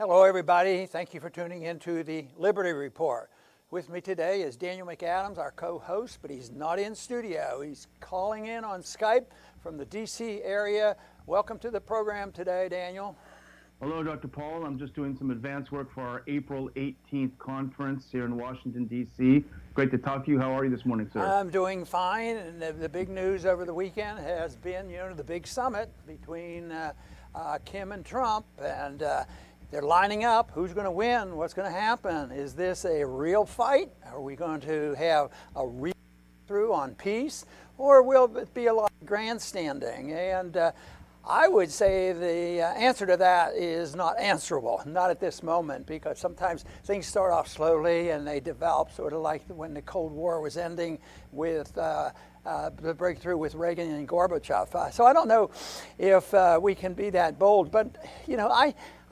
Hello, everybody. Thank you for tuning in to the Liberty Report. With me today is Daniel McAdams, our co-host, but he's not in studio. He's calling in on Skype from the D.C. area. Welcome to the program today, Daniel. Hello, Dr. Paul. I'm just doing some advance work for our April 18th conference here in Washington, D.C. Great to talk to you. How are you this morning, sir? I'm doing fine, and the big news over the weekend has been, the big summit between Kim and Trump, and they're lining up. Who's going to win? What's going to happen? Is this a real fight? Are we going to have a real through on peace, or will it be a lot of grandstanding? And I would say the answer to that is not answerable, not at this moment, because sometimes things start off slowly and they develop, sort of like when the Cold War was ending with the breakthrough with Reagan and Gorbachev. So I don't know if we can be that bold, but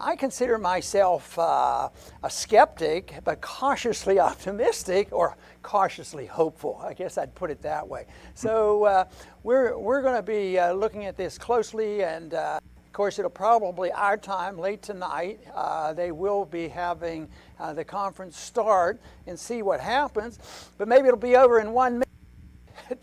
I consider myself a skeptic, but cautiously optimistic or cautiously hopeful. I guess I'd put it that way. So we're going to be looking at this closely, and of course it'll probably our time late tonight. They will be having the conference start and see what happens, but maybe it'll be over in 1 minute.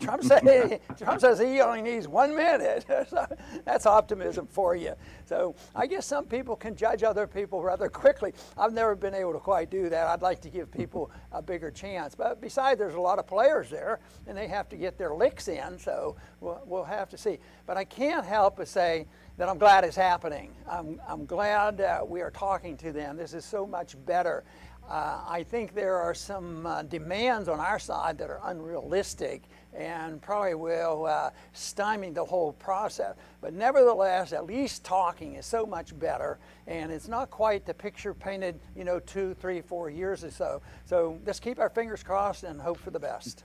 Trump says he only needs 1 minute. So that's optimism for you. So I guess some people can judge other people rather quickly. I've never been able to quite do that. I'd like to give people a bigger chance. But besides, there's a lot of players there, and they have to get their licks in. So we'll have to see. But I can't help but say that I'm glad it's happening. I'm glad we are talking to them. This is so much better. I think there are some demands on our side that are unrealistic and probably will stymie the whole process. But nevertheless, at least talking is so much better, and it's not quite the picture painted, 2, 3, 4 years or so. So let's keep our fingers crossed and hope for the best.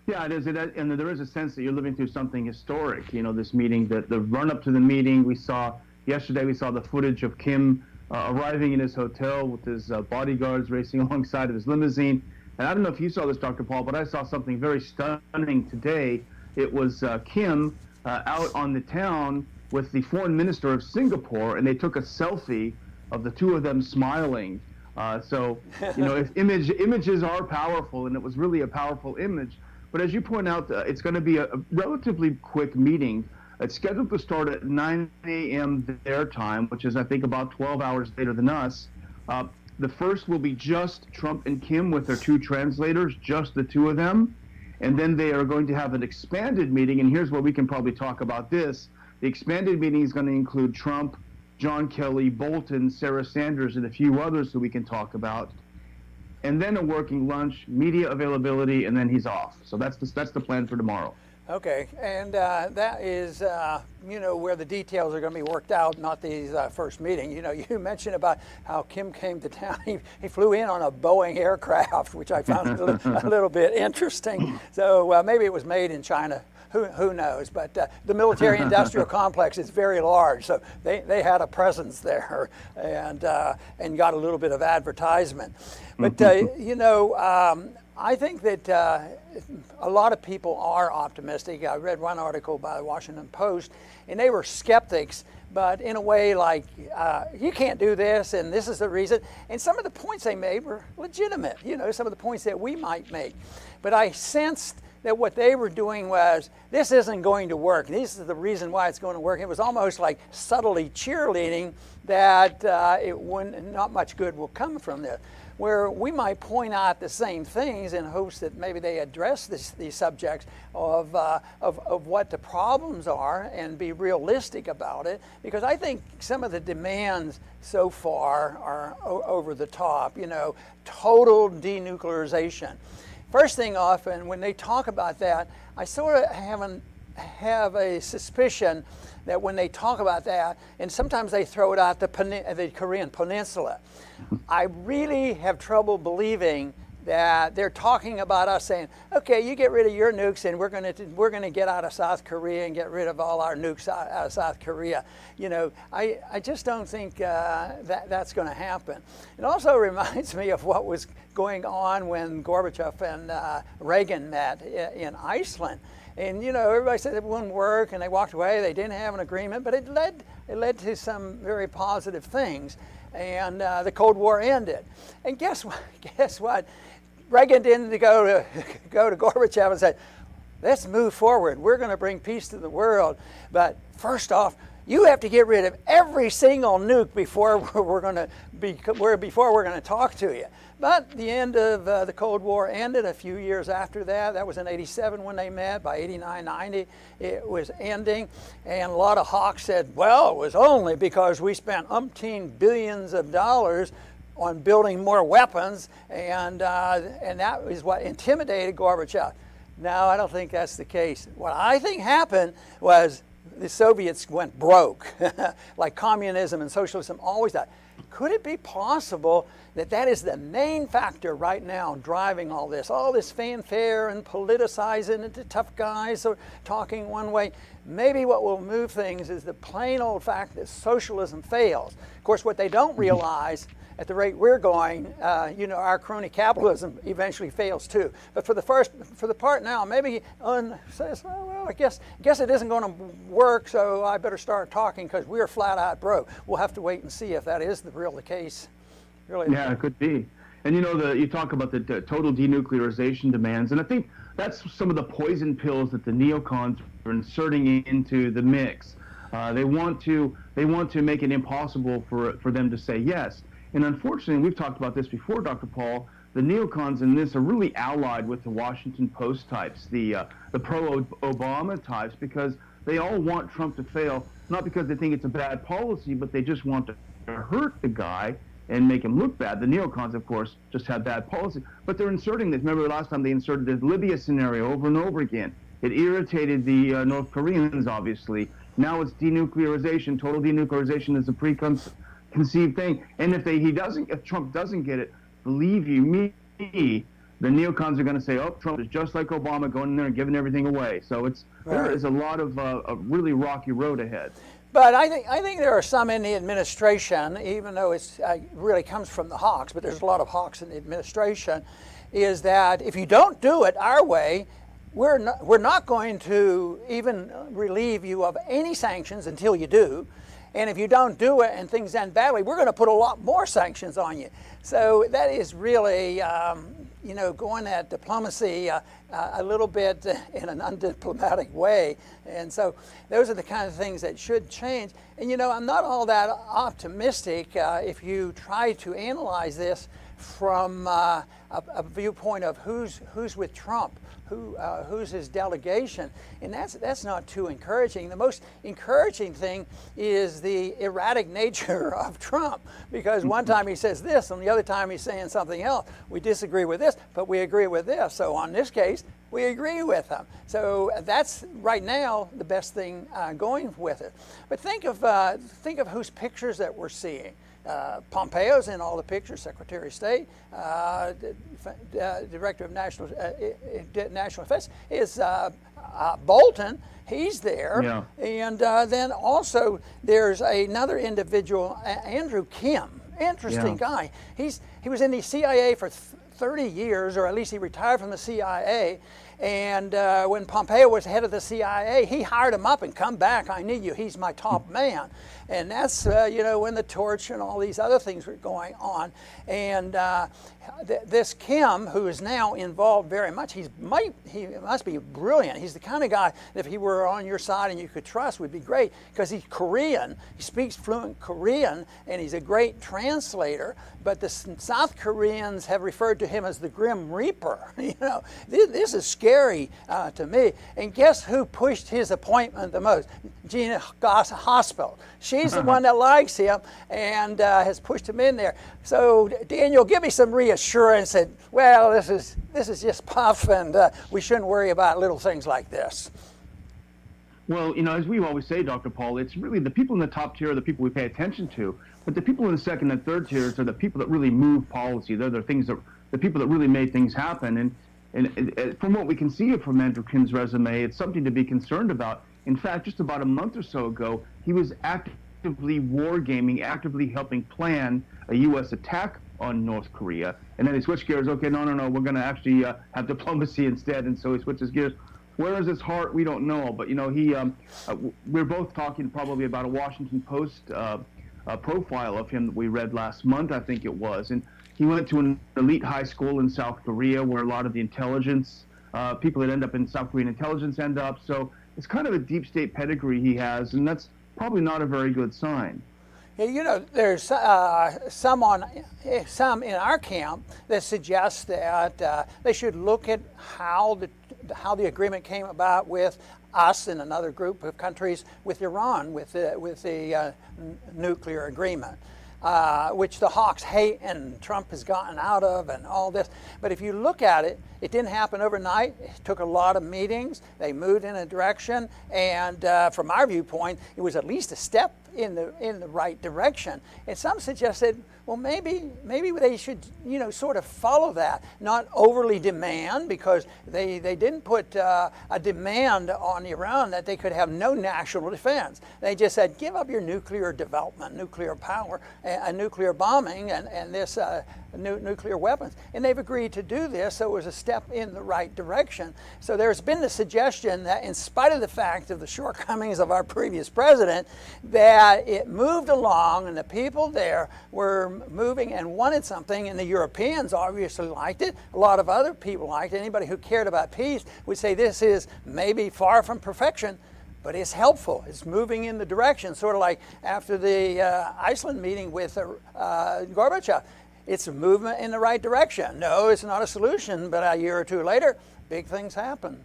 Yeah, it is, and there is a sense that you're living through something historic. This meeting, the run-up to the meeting, yesterday we saw the footage of Kim arriving in his hotel with his bodyguards racing alongside of his limousine. And I don't know if you saw this, Dr. Paul, but I saw something very stunning today. It was Kim out on the town with the foreign minister of Singapore, and they took a selfie of the two of them smiling. If images are powerful, and it was really a powerful image. But as you point out, it's going to be a relatively quick meeting. It's scheduled to start at 9 a.m. their time, which is, I think, about 12 hours later than us. The first will be just Trump and Kim with their two translators, just the two of them. And then they are going to have an expanded meeting, and here's where we can probably talk about this. The expanded meeting is going to include Trump, John Kelly, Bolton, Sarah Sanders, and a few others who we can talk about. And then a working lunch, media availability, and then he's off. So that's the plan for tomorrow. Okay, and that is, where the details are going to be worked out, not the first meeting. You mentioned about how Kim came to town. He flew in on a Boeing aircraft, which I found a little bit interesting. So maybe it was made in China. Who knows? But the military-industrial complex is very large, so they had a presence there and got a little bit of advertisement. But, I think that a lot of people are optimistic. I read one article by the Washington Post, and they were skeptics, but in a way like, you can't do this, and this is the reason. And some of the points they made were legitimate, some of the points that we might make. But I sensed that what they were doing was, this isn't going to work. This is the reason why it's going to work. It was almost like subtly cheerleading that not much good will come from this. Where we might point out the same things in hopes that maybe they address these subjects of what the problems are and be realistic about it. Because I think some of the demands so far are over the top, total denuclearization. First thing off, and when they talk about that, I sort of have a suspicion that when they talk about that, and sometimes they throw it out the Korean Peninsula, I really have trouble believing that they're talking about us saying, okay, you get rid of your nukes and we're going to get out of South Korea and get rid of all our nukes out of South Korea. I just don't think that's going to happen. It also reminds me of what was going on when Gorbachev and Reagan met in Iceland. And, everybody said it wouldn't work, and they walked away. They didn't have an agreement, but it led it led to some very positive things, and the Cold War ended. And guess what? Guess what? Reagan didn't go to Gorbachev and say, let's move forward. We're going to bring peace to the world. But first off, you have to get rid of every single nuke before we're going to talk to you. But the end of the Cold War ended a few years after that. That was in '87 when they met. By '89, '90, it was ending. And a lot of hawks said, well, it was only because we spent umpteen billions of dollars on building more weapons, and that is what intimidated Gorbachev. No, I don't think that's the case. What I think happened was the Soviets went broke, like communism and socialism always did. Could it be possible that that is the main factor right now driving all this fanfare and politicizing into tough guys or talking one way? Maybe what will move things is the plain old fact that socialism fails. Of course, what they don't realize, at the rate we're going, our crony capitalism eventually fails too. But for the part now, maybe says, well, I guess it isn't going to work, so I better start talking because we're flat out broke. We'll have to wait and see if that is the case. Really. Yeah, it could be. And you talk about the total denuclearization demands, and I think that's some of the poison pills that the neocons are inserting into the mix. They want to make it impossible for them to say yes. And unfortunately, we've talked about this before, Dr. Paul, the neocons in this are really allied with the Washington Post types, the pro-Obama types, because they all want Trump to fail, not because they think it's a bad policy, but they just want to hurt the guy and make him look bad. The neocons, of course, just have bad policy. But they're inserting this. Remember last time they inserted this Libya scenario over and over again. It irritated the North Koreans, obviously. Now it's denuclearization. Total denuclearization is a preconceived thing. And if Trump doesn't get it, believe you me, the neocons are going to say, oh, Trump is just like Obama, going in there and giving everything away. So there is a lot of a really rocky road ahead. But I think there are some in the administration, even though it really comes from the hawks, but there's a lot of hawks in the administration, is that if you don't do it our way, we're not going to even relieve you of any sanctions until you do. And if you don't do it and things end badly, we're going to put a lot more sanctions on you. So that is really, going at diplomacy a little bit in an undiplomatic way. And so those are the kind of things that should change. And I'm not all that optimistic if you try to analyze this from a viewpoint of who's with Trump, who's his delegation, and that's not too encouraging. The most encouraging thing is the erratic nature of Trump, because one time he says this, and the other time he's saying something else. We disagree with this, but we agree with this. So on this case, we agree with him. So that's right now the best thing going with it. But think of whose pictures that we're seeing. Pompeo's in all the pictures, Secretary of State, Director of National Defense is Bolton. He's there. Yeah. And then also there's another individual, Andrew Kim. Interesting guy. He was in the CIA for 30 years, or at least he retired from the CIA. And when Pompeo was head of the CIA, he hired him up and come back. I need you. He's my top man. And that's, when the torch and all these other things were going on. And this Kim, who is now involved very much, he must be brilliant. He's the kind of guy that if he were on your side and you could trust would be great, because he's Korean. He speaks fluent Korean, and he's a great translator. But the South Koreans have referred to him as the Grim Reaper. This is scary to me. And guess who pushed his appointment the most? Gina Hospital. She's the one that likes him and has pushed him in there. So Daniel, give me some reassurance that, well, this is just puff, and we shouldn't worry about little things like this. Well, as we always say, Dr. Paul, it's really the people in the top tier are the people we pay attention to, but the people in the second and third tiers are the people that really move policy. They're the people that really made things happen. And from what we can see from Andrew Kim's resume, it's something to be concerned about. In fact, just about a month or so ago, he was actively wargaming, actively helping plan a U.S. attack on North Korea. And then he switched gears. Okay, no, we're going to actually have diplomacy instead. And so he switches gears. Where is his heart? We don't know. But we're both talking probably about a Washington Post profile of him that we read last month, I think it was, and he went to an elite high school in South Korea where a lot of the intelligence people that end up in South Korean intelligence end up. So it's kind of a deep state pedigree he has, and that's probably not a very good sign. Yeah, there's some in our camp that suggest that they should look at how the agreement came about with us and another group of countries with Iran with the nuclear agreement. Which the hawks hate and Trump has gotten out of and all this. But if you look at it, it didn't happen overnight. It took a lot of meetings. They moved in a direction. And from our viewpoint, it was at least a step in the right direction. And some suggested, well, maybe they should, sort of follow that, not overly demand, because they didn't put a demand on Iran that they could have no national defense. They just said, give up your nuclear development, nuclear power, and nuclear bombing, and this nuclear weapons. And they've agreed to do this, so it was a step in the right direction. So there's been the suggestion that in spite of the fact of the shortcomings of our previous president, that it moved along and the people there were moving and wanted something, and the Europeans obviously liked it. A lot of other people liked it. Anybody who cared about peace would say this is maybe far from perfection, but it's helpful. It's moving in the direction, sort of like after the Iceland meeting with Gorbachev. It's a movement in the right direction. No, it's not a solution, but a year or two later, big things happen.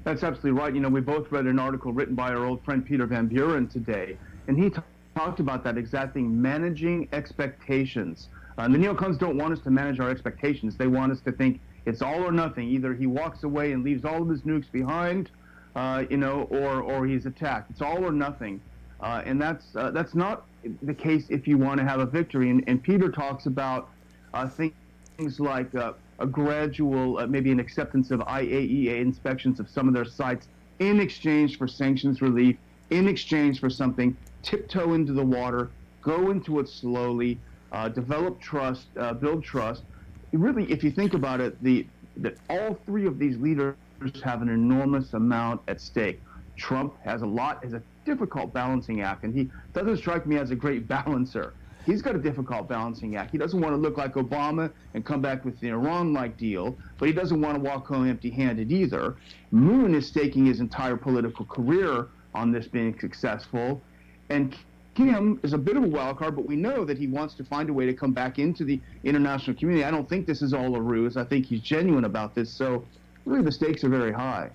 That's absolutely right. We both read an article written by our old friend Peter Van Buren today, and he talked about that exact thing, managing expectations. The neocons don't want us to manage our expectations. They want us to think it's all or nothing. Either he walks away and leaves all of his nukes behind, or he's attacked. It's all or nothing. And that's not the case if you want to have a victory. And Peter talks about things like a gradual, maybe an acceptance of IAEA inspections of some of their sites in exchange for sanctions relief, in exchange for something, tiptoe into the water, go into it slowly, develop trust, build trust. Really, if you think about it, that all three of these leaders have an enormous amount at stake. Trump has a difficult balancing act, and he doesn't strike me as a great balancer. He's got a difficult balancing act. He doesn't want to look like Obama and come back with an Iran-like deal, but he doesn't want to walk home empty-handed either. Moon is staking his entire political career on this being successful, and Kim is a bit of a wild card, but we know that he wants to find a way to come back into the international community. I don't think this is all a ruse. I think he's genuine about this, so really the stakes are very high.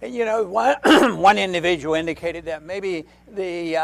One individual indicated that maybe the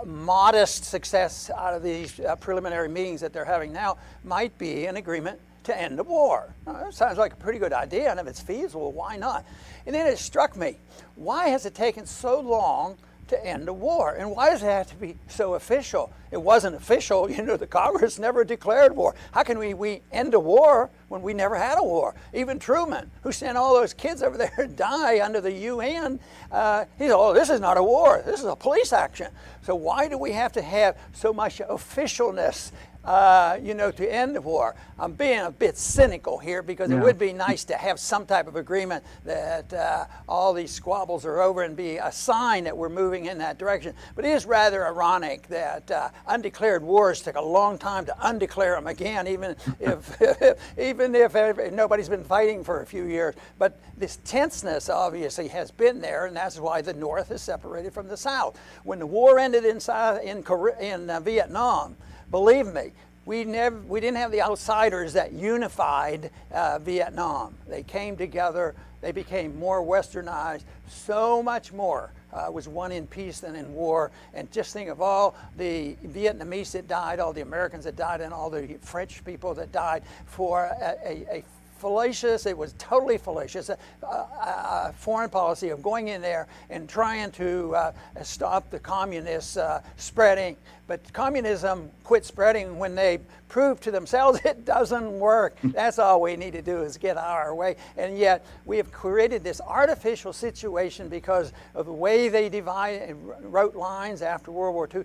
modest success out of these preliminary meetings that they're having now might be an agreement to end the war. That sounds like a pretty good idea, and if it's feasible, why not? And then it struck me, why has it taken so long to end a war? And why does it have to be so official? It wasn't official. The Congress never declared war. How can we end a war when we never had a war? Even Truman, who sent all those kids over there to die under the UN, he said, oh, this is not a war. This is a police action. So why do we have to have so much officialness to end the war? I'm being a bit cynical here because it would be nice to have some type of agreement that all these squabbles are over and be a sign that we're moving in that direction. But it is rather ironic that undeclared wars take a long time to undeclare them again, even if nobody's been fighting for a few years. But this tenseness obviously has been there, and that's why the North is separated from the South. When the war ended in Vietnam, believe me, we didn't have the outsiders that unified Vietnam. They came together. They became more westernized. So much more was won in peace than in war. And just think of all the Vietnamese that died, all the Americans that died, and all the French people that died for a fallacious, it was totally fallacious, foreign policy of going in there and trying to stop the communists spreading. But communism quit spreading when they proved to themselves it doesn't work. That's all we need to do is get our way. And yet we have created this artificial situation because of the way they wrote lines after World War II.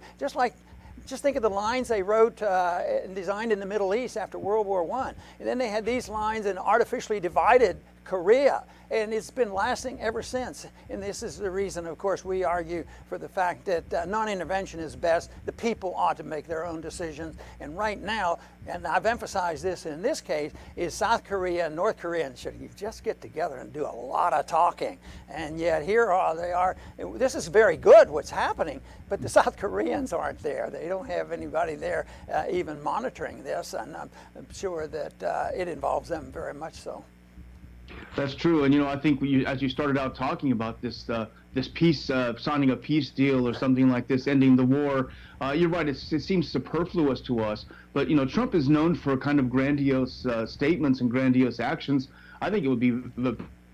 Just think of the lines they wrote and designed in the Middle East after World War I. And then they had these lines in artificially divided Korea. And it's been lasting ever since. And this is the reason, of course, we argue for the fact that non-intervention is best. The people ought to make their own decisions. And right now, and I've emphasized this in this case, is South Korea and North Korea should just get together and do a lot of talking. And yet here they are. This is very good what's happening, but the South Koreans aren't there. They don't have anybody there even monitoring this. And I'm sure that it involves them very much so. That's true, and I think as you started out talking about this peace, signing a peace deal or something like this, ending the war, you're right. It seems superfluous to us, but Trump is known for kind of grandiose statements and grandiose actions. I think it would be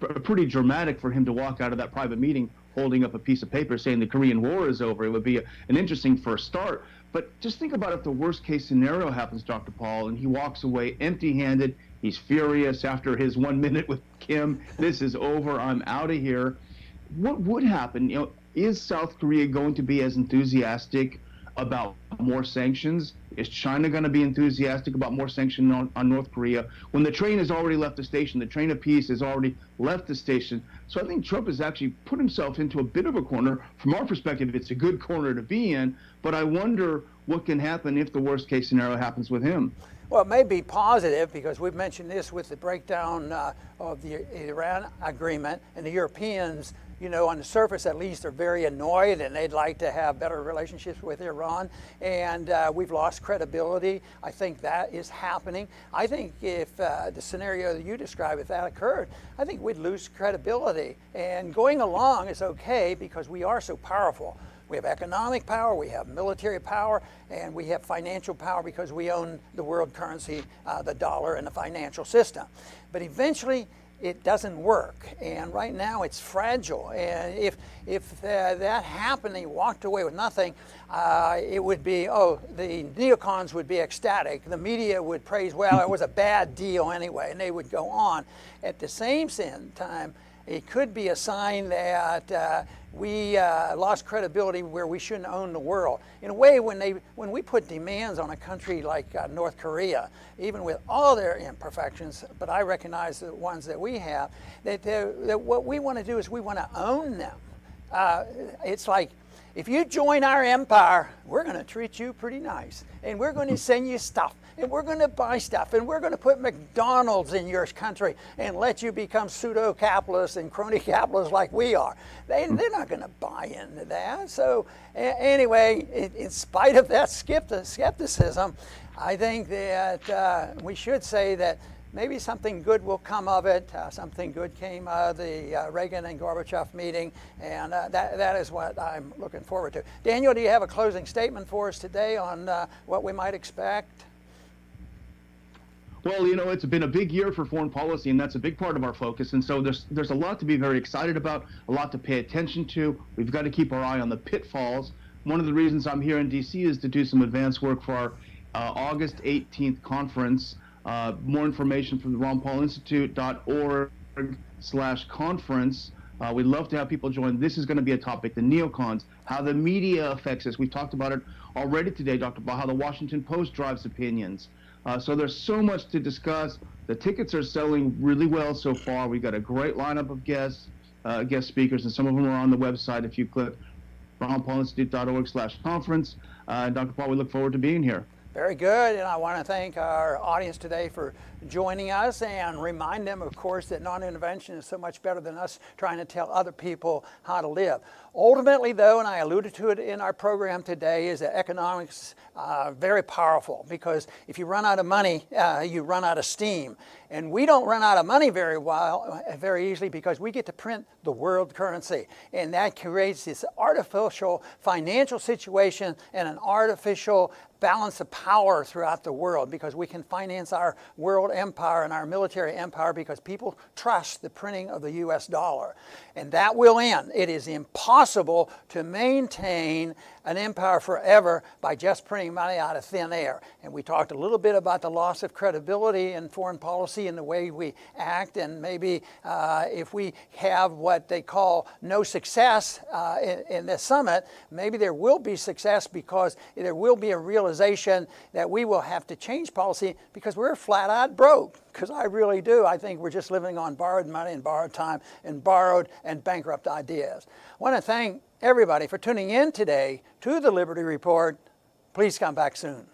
pretty dramatic for him to walk out of that private meeting holding up a piece of paper saying the Korean War is over. It would be an interesting first start. But just think about if the worst case scenario happens, Dr. Paul, and he walks away empty-handed. He's furious after his 1 minute with Kim. This is over. I'm out of here. What would happen? Is South Korea going to be as enthusiastic about more sanctions? Is China going to be enthusiastic about more sanctions on North Korea when the train has already left the station? The train of peace has already left the station. So I think Trump has actually put himself into a bit of a corner. From our perspective, it's a good corner to be in, but I wonder what can happen if the worst case scenario happens with him. Well, it may be positive because we've mentioned this with the breakdown of the Iran agreement, and the Europeans, on the surface at least, are very annoyed and they'd like to have better relationships with Iran. And we've lost credibility. I think that is happening. I think if the scenario that you described, if that occurred, I think we'd lose credibility. And going along is okay because we are so powerful. We have economic power, we have military power, and we have financial power because we own the world currency, the dollar, and the financial system. But eventually, it doesn't work, and right now it's fragile. And if that happened, and he walked away with nothing, it would be, the neocons would be ecstatic. The media would praise, well, it was a bad deal anyway, and they would go on. At the same time, it could be a sign that we lost credibility where we shouldn't own the world. In a way, when we put demands on a country like North Korea, even with all their imperfections, but I recognize the ones that we have, that what we want to do is we want to own them. It's like, if you join our empire, we're going to treat you pretty nice, and we're going to send you stuff, and we're going to buy stuff, and we're going to put McDonald's in your country and let you become pseudo-capitalists and crony capitalists like we are. They're not going to buy into that. So anyway, in spite of that skepticism, I think that we should say that maybe something good will come of it. Something good came out of the Reagan and Gorbachev meeting, and that is what I'm looking forward to. Daniel, do you have a closing statement for us today on what we might expect? Well, it's been a big year for foreign policy, and that's a big part of our focus. And so there's a lot to be very excited about, a lot to pay attention to. We've got to keep our eye on the pitfalls. One of the reasons I'm here in D.C. is to do some advanced work for our August 18th conference. More information from the ronpaulinstitute.org/conference. We'd love to have people join. This is going to be a topic, the neocons, how the media affects us. We've talked about it already today, Dr. Paul, how the Washington Post drives opinions. So there's so much to discuss. The tickets are selling really well so far. We've got a great lineup of guest speakers, and some of them are on the website if you click ronpaulinstitute.org/conference. Dr. Paul, we look forward to being here. Very good, and I want to thank our audience today for joining us and remind them, of course, that non-intervention is so much better than us trying to tell other people how to live. Ultimately, though, and I alluded to it in our program today, is that economics very powerful, because if you run out of money, you run out of steam. And we don't run out of money very easily because we get to print the world currency. And that creates this artificial financial situation and an artificial balance of power throughout the world, because we can finance our world empire and our military empire because people trust the printing of the US dollar. And that will end. It is impossible to maintain an empire forever by just printing money out of thin air. And we talked a little bit about the loss of credibility in foreign policy and the way we act, and maybe if we have what they call no success in this summit, maybe there will be success because there will be a realization that we will have to change policy because we're flat out broke. Because I really do. I think we're just living on borrowed money and borrowed time and borrowed and bankrupt ideas. I want to thank everybody for tuning in today to the Liberty Report. Please come back soon.